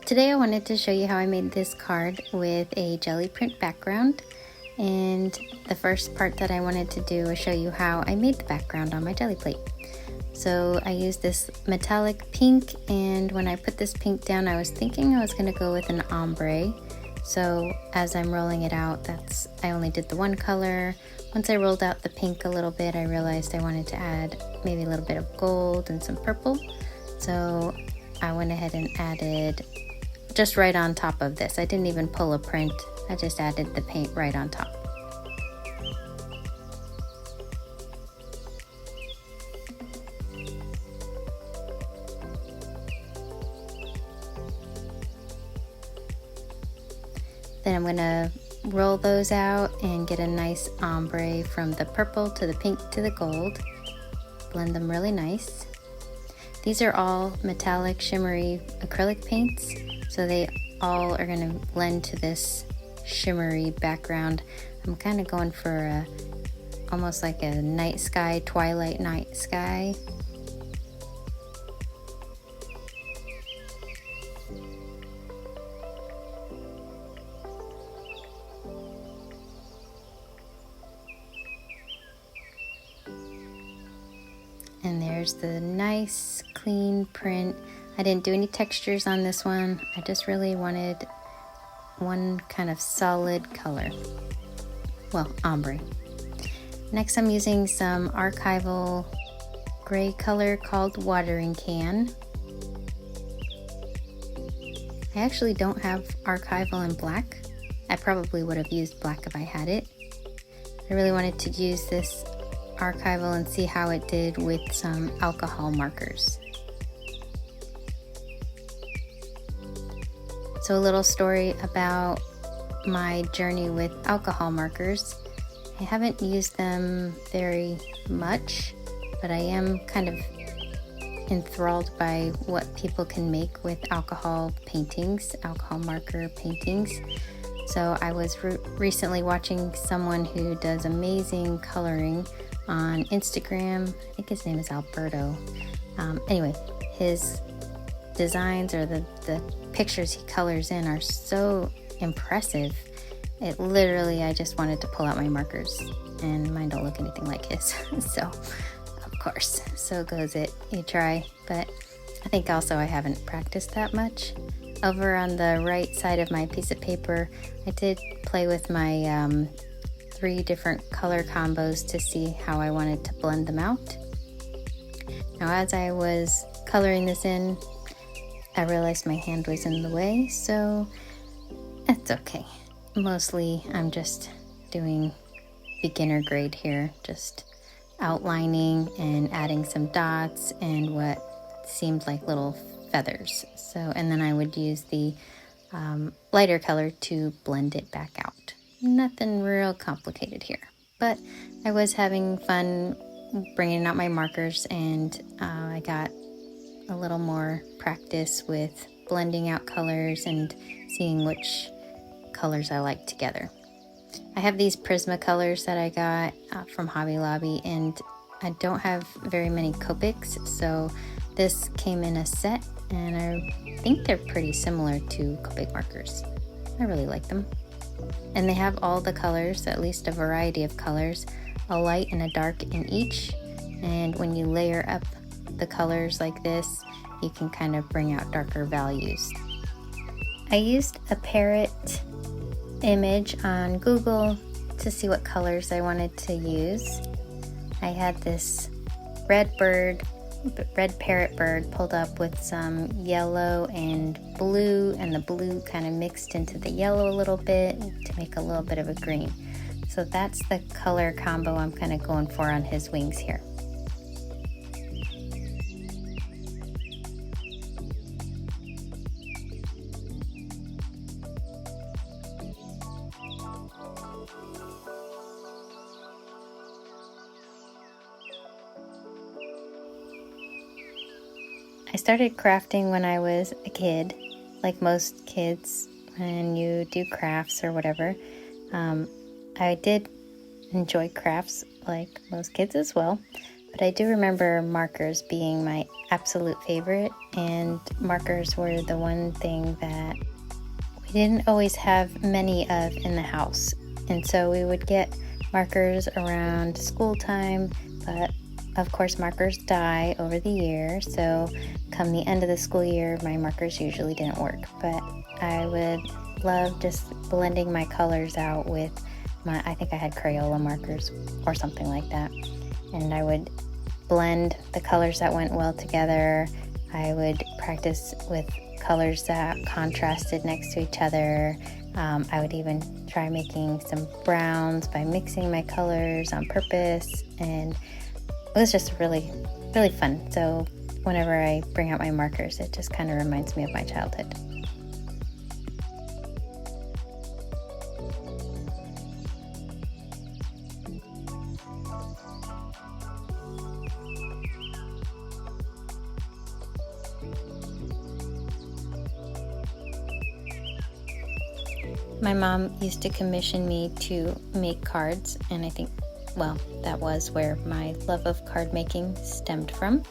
Today I wanted to show you how I made this card with a jelly print background, and the first part that I wanted to do is show you how I made the background on my jelly plate. So I used this metallic pink, and when I put this pink down I was thinking I was going to go with an ombre. So as I'm rolling it out, I only did the one color. Once I rolled out the pink a little bit, I realized I wanted to add maybe a little bit of gold and some purple. So I went ahead and added just right on top of this. I didn't even pull a print. I just added the paint right on top. Then I'm gonna roll those out and get a nice ombre from the purple to the pink to the gold. Blend them really nice. These are all metallic shimmery acrylic paints, so they all are gonna blend to this shimmery background. I'm kind of going for almost like a night sky, twilight night sky. And there's the nice clean print. I didn't do any textures on this one. I just really wanted one kind of solid color. Well, ombre. Next I'm using some archival gray color called Watering Can. I actually don't have archival in black. I probably would have used black if I had it. I really wanted to use this archival and see how it did with some alcohol markers. So a little story about my journey with alcohol markers. I haven't used them very much, but I am kind of enthralled by what people can make with alcohol paintings, alcohol marker paintings. So I was recently watching someone who does amazing coloring on Instagram. I think his name is Alberto. Anyway, his designs or the pictures he colors in are so impressive. It literally, I just wanted to pull out my markers, and mine don't look anything like his. So, of course, so goes it. You try, but I think also I haven't practiced that much. Over on the right side of my piece of paper, I did play with my 3 different color combos to see how I wanted to blend them out. Now, as I was coloring this in, I realized my hand was in the way, so that's okay. Mostly I'm just doing beginner grade here, just outlining and adding some dots and what seemed like little feathers. So, and then I would use the lighter color to blend it back out. Nothing real complicated here, but I was having fun bringing out my markers, and I got a little more practice with blending out colors and seeing which colors I like together. I have these Prismacolors that I got from Hobby Lobby, and I don't have very many Copics, so this came in a set, and I think they're pretty similar to Copic markers. I really like them. And they have all the colors, at least a variety of colors, a light and a dark in each. And when you layer up the colors like this, you can kind of bring out darker values. I used a parrot image on Google to see what colors I wanted to use. I had this red parrot bird pulled up with some yellow and blue, and the blue kind of mixed into the yellow a little bit to make a little bit of a green. So that's the color combo I'm kind of going for on his wings here. I started crafting when I was a kid, like most kids when you do crafts or whatever. I did enjoy crafts like most kids as well, But I do remember markers being my absolute favorite, and markers were the one thing that we didn't always have many of in the house. And so we would get markers around school time, but of course markers die over the year, so come the end of the school year my markers usually didn't work. But I would love just blending my colors out with I think I had Crayola markers or something like that, and I would blend the colors that went well together. I would practice with colors that contrasted next to each other. I would even try making some browns by mixing my colors on purpose, and it was just really, really fun. So whenever I bring out my markers, it just kind of reminds me of my childhood. My mom used to commission me to make cards, and I think, well, that was where my love of card making stemmed from.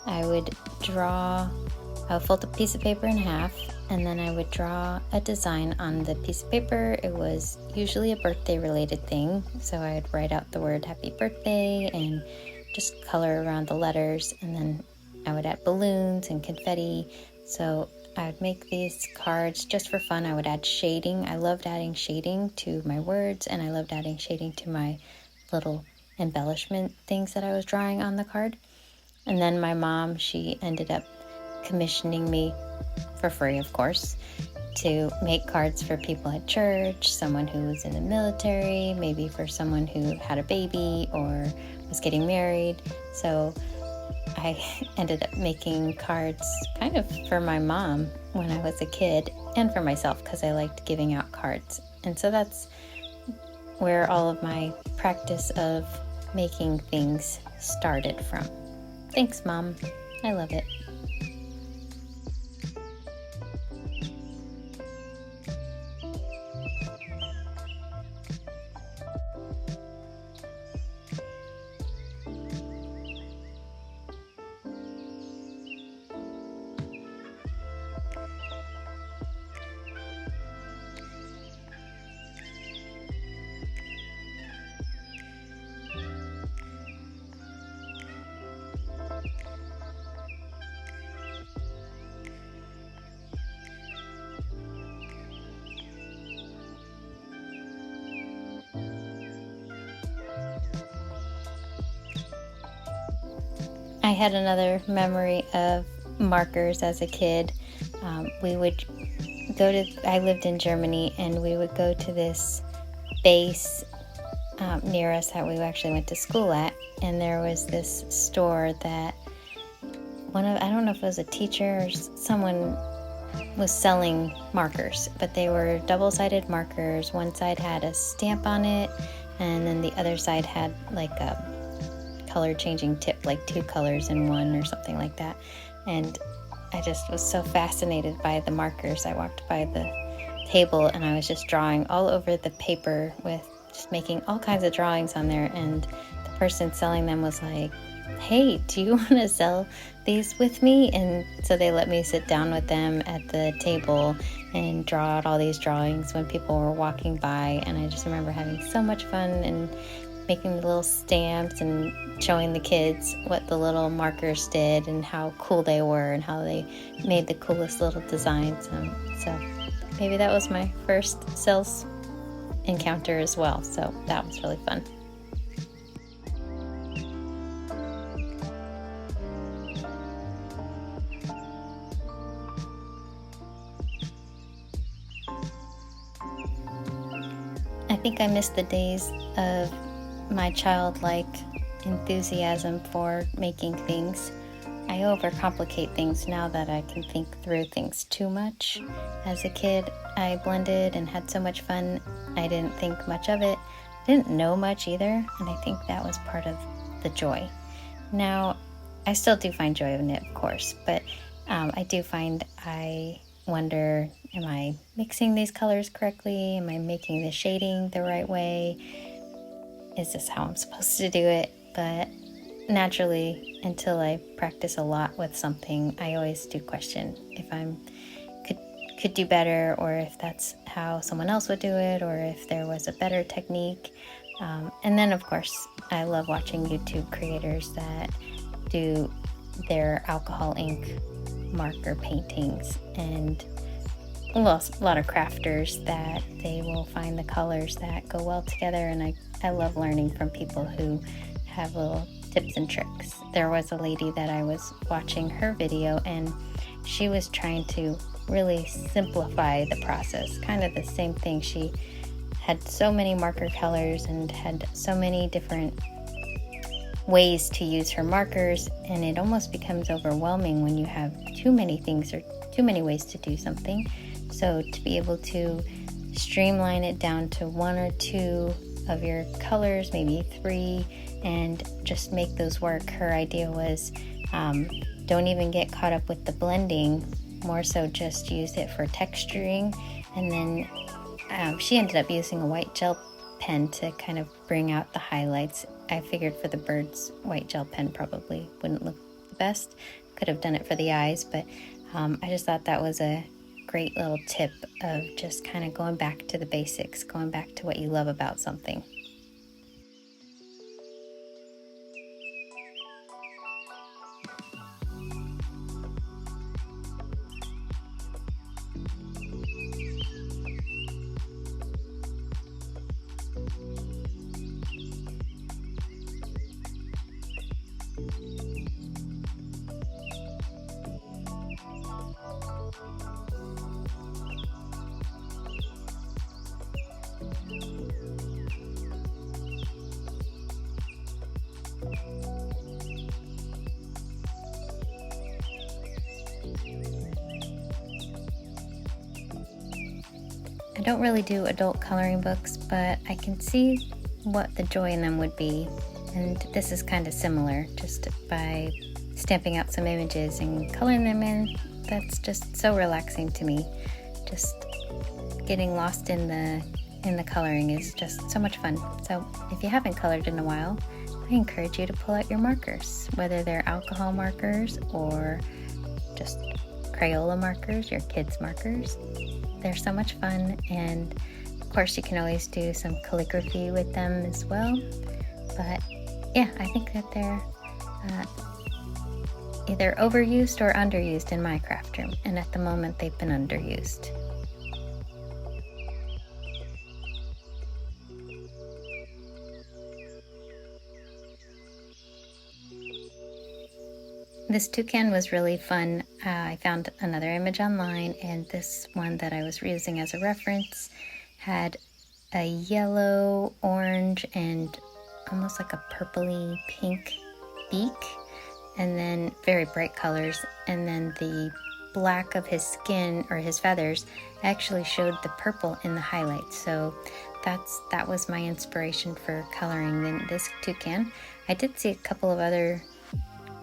I would fold a piece of paper in half, and then I would draw a design on the piece of paper. It was usually a birthday related thing, so I would write out the word happy birthday and just color around the letters, and then I would add balloons and confetti. So I would make these cards just for fun. I would add shading. I loved adding shading to my words, and I loved adding shading to my little embellishment things that I was drawing on the card. And then my mom, she ended up commissioning me, for free of course, to make cards for people at church, someone who was in the military, maybe for someone who had a baby or was getting married. So I ended up making cards kind of for my mom when I was a kid, and for myself because I liked giving out cards. And so that's where all of my practice of making things started from. Thanks, Mom. I love it. I had another memory of markers as a kid. We would I lived in Germany, and we would go to this base near us that we actually went to school at, and there was this store that I don't know if it was a teacher or someone was selling markers, but they were double-sided markers. One side had a stamp on it, and then the other side had like a color changing tip, like 2 colors in one or something like that. And I just was so fascinated by the markers. I walked by the table and I was just drawing all over the paper, with just making all kinds of drawings on there. And the person selling them was like, "Hey, do you want to sell these with me?" And so they let me sit down with them at the table and draw out all these drawings when people were walking by. And I just remember having so much fun and making the little stamps and showing the kids what the little markers did and how cool they were and how they made the coolest little designs. So maybe that was my first sales encounter as well. So that was really fun. I think I miss the days of my childlike enthusiasm for making things. I overcomplicate things now that I can think through things too much. As a kid, I blended and had so much fun. I didn't think much of it. I didn't know much either, and I think that was part of the joy. Now, I still do find joy in it, of course, but I do find I wonder, am I mixing these colors correctly? Am I making the shading the right way? Is this how I'm supposed to do it? But naturally, until I practice a lot with something, I always do question if I'm could do better, or if that's how someone else would do it, or if there was a better technique. And then of course I love watching YouTube creators that do their alcohol ink marker paintings, and a lot of crafters that they will find the colors that go well together. And I love learning from people who have little tips and tricks. There was a lady that I was watching her video, and she was trying to really simplify the process, kind of the same thing. She had so many marker colors and had so many different ways to use her markers, and it almost becomes overwhelming when you have too many things or too many ways to do something. So to be able to streamline it down to one or two of your colors, maybe three, and just make those work. Her idea was don't even get caught up with the blending, more so just use it for texturing. And then she ended up using a white gel pen to kind of bring out the highlights. I figured for the birds, white gel pen probably wouldn't look the best. Could have done it for the eyes, but I just thought that was a great little tip of just kind of going back to the basics, going back to what you love about something. I don't really do adult coloring books, but I can see what the joy in them would be. And this is kind of similar, just by stamping out some images and coloring them in. That's just so relaxing to me. Just getting lost in the coloring is just so much fun. So if you haven't colored in a while, I encourage you to pull out your markers, whether they're alcohol markers or just Crayola markers, your kids' markers. They're so much fun, and of course you can always do some calligraphy with them as well. But yeah, I think that they're either overused or underused in my craft room, and at the moment they've been underused. This toucan was really fun. I found another image online, and this one that I was using as a reference had a yellow, orange, and almost like a purpley pink beak, and then very bright colors. And then the black of his skin, or his feathers, actually showed the purple in the highlights. So that was my inspiration for coloring this toucan. I did see a couple of other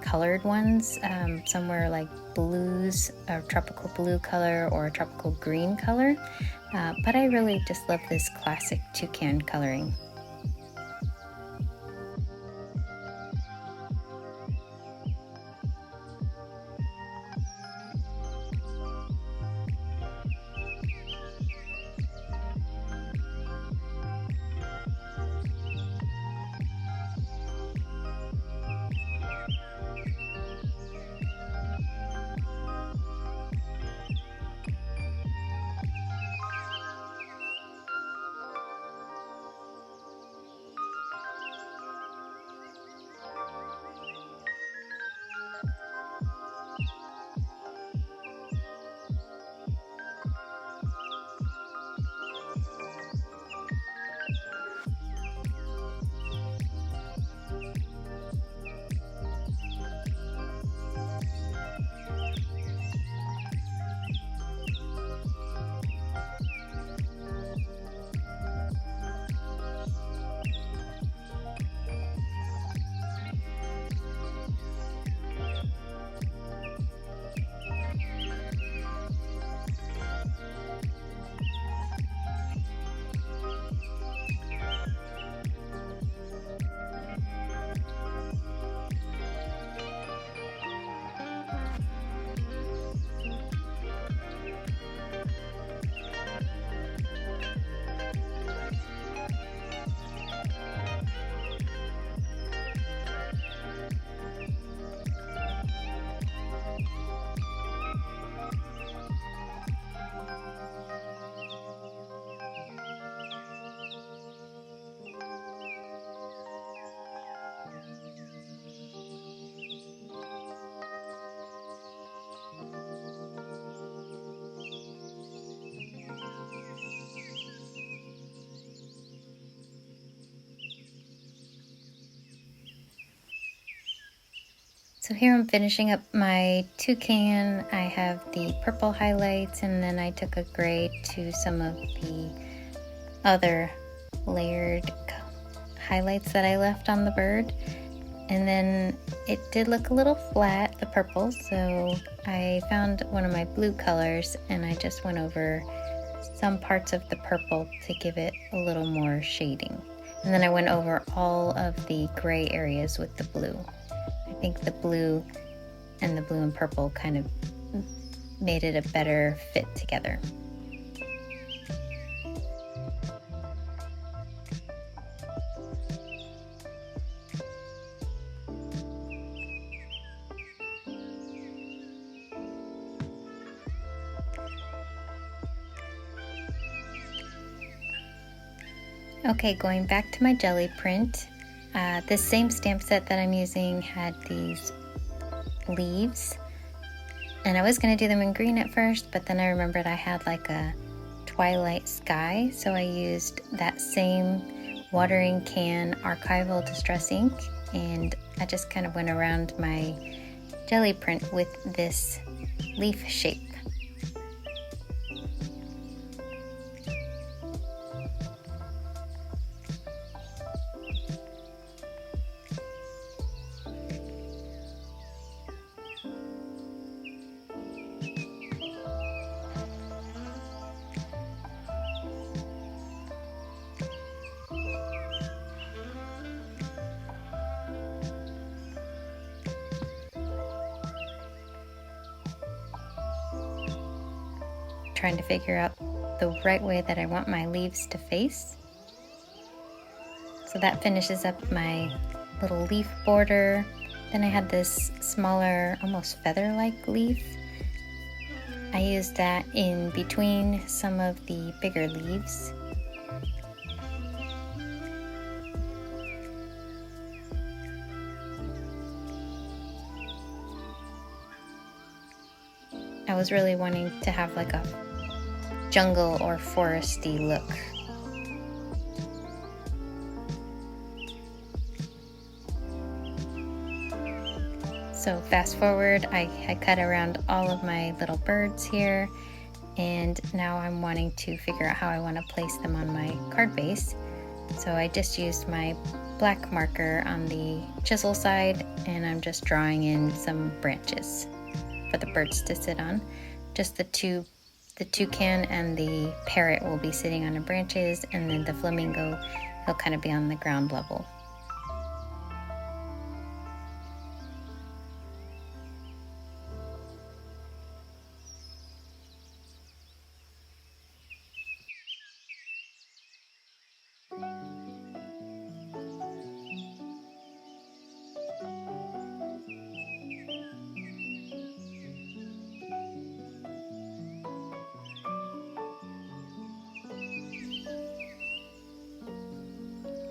colored ones. Some were like blues, a tropical blue color or a tropical green color, but I really just love this classic toucan coloring. So here I'm finishing up my toucan. I have the purple highlights, and then I took a gray to some of the other layered highlights that I left on the bird. And then it did look a little flat, the purple, so I found one of my blue colors and I just went over some parts of the purple to give it a little more shading. And then I went over all of the gray areas with the blue. I think the blue and purple kind of made it a better fit together. Okay, going back to my Gelli print, this same stamp set that I'm using had these leaves, and I was going to do them in green at first, but then I remembered I had like a twilight sky, so I used that same watering can archival distress ink, and I just kind of went around my Gelli print with this leaf shape. Trying to figure out the right way that I want my leaves to face. So that finishes up my little leaf border. Then I had this smaller, almost feather-like leaf. I used that in between some of the bigger leaves. I was really wanting to have like a jungle or foresty look. So fast forward, I cut around all of my little birds here, and now I'm wanting to figure out how I want to place them on my card base. So I just used my black marker on the chisel side, and I'm just drawing in some branches for the birds to sit on. Just the toucan and the parrot will be sitting on the branches, and then the flamingo, he'll kind of be on the ground level.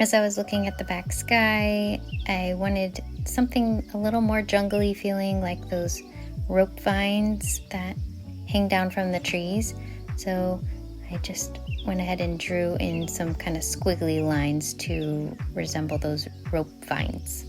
As I was looking at the back sky, I wanted something a little more jungly feeling, like those rope vines that hang down from the trees. So I just went ahead and drew in some kind of squiggly lines to resemble those rope vines.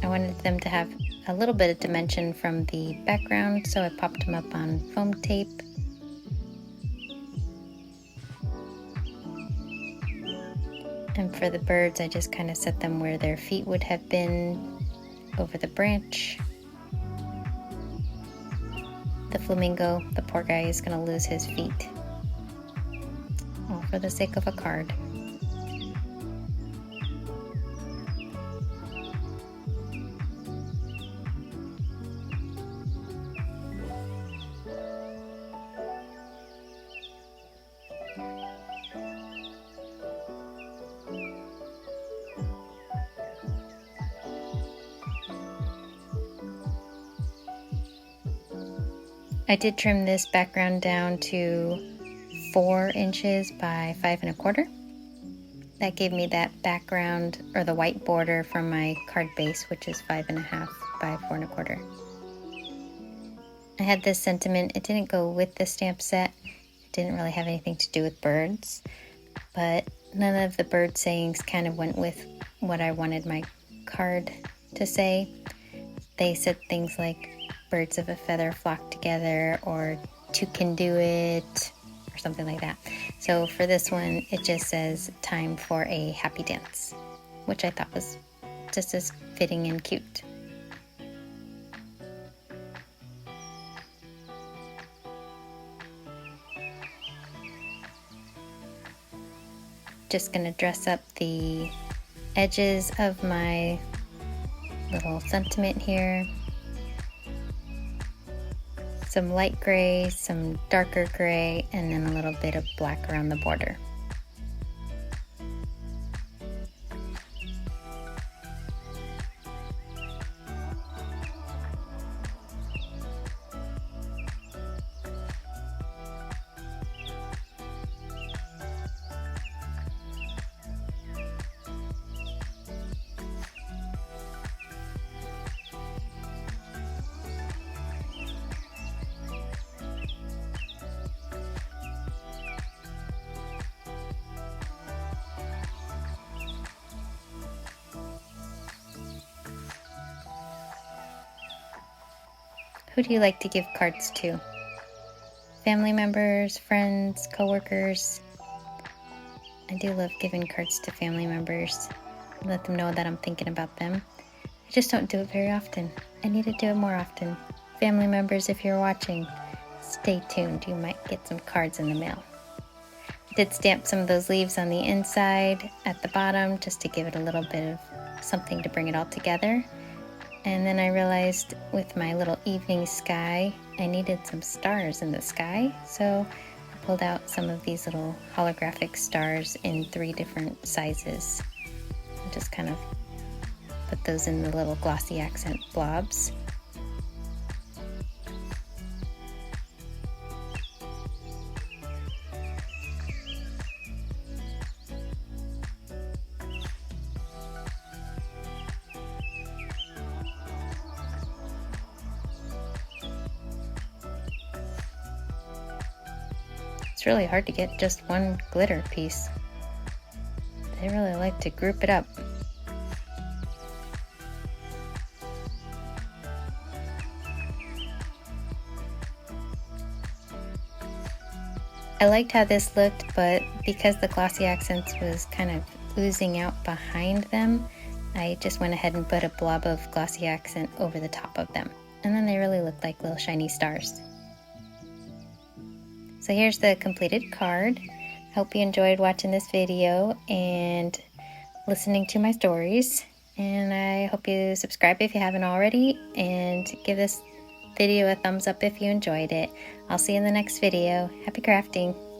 I wanted them to have a little bit of dimension from the background, so I popped them up on foam tape. And for the birds, I just kind of set them where their feet would have been over the branch. The flamingo, the poor guy, is going to lose his feet, all for the sake of a card. I did trim this background down to 4 inches by 5 1/4. that gave me that background or the white border from my card base, which is 5.5 by 4.25. I had this sentiment. It didn't go with the stamp set. It didn't really have anything to do with birds, but none of the bird sayings kind of went with what I wanted my card to say. They said things like birds of a feather flock together, or two can do it, or something like that. So for this one, it just says time for a happy dance, which I thought was just as fitting and cute. Just gonna dress up the edges of my little sentiment here. Some light gray, some darker gray, and then a little bit of black around the border. Who do you like to give cards to? Family members, friends, coworkers? I do love giving cards to family members. Let them know that I'm thinking about them. I just don't do it very often. I need to do it more often. Family members, if you're watching, stay tuned. You might get some cards in the mail. I did stamp some of those leaves on the inside at the bottom just to give it a little bit of something to bring it all together. And then I realized with my little evening sky, I needed some stars in the sky. So I pulled out some of these little holographic stars in 3 different sizes. And just kind of put those in the little glossy accent blobs. It's really hard to get just one glitter piece. They really like to group it up. I liked how this looked, but because the glossy accents was kind of oozing out behind them, I just went ahead and put a blob of glossy accent over the top of them. And then they really looked like little shiny stars. So here's the completed card. Hope you enjoyed watching this video and listening to my stories. And I hope you subscribe if you haven't already, and give this video a thumbs up if you enjoyed it. I'll see you in the next video. Happy crafting!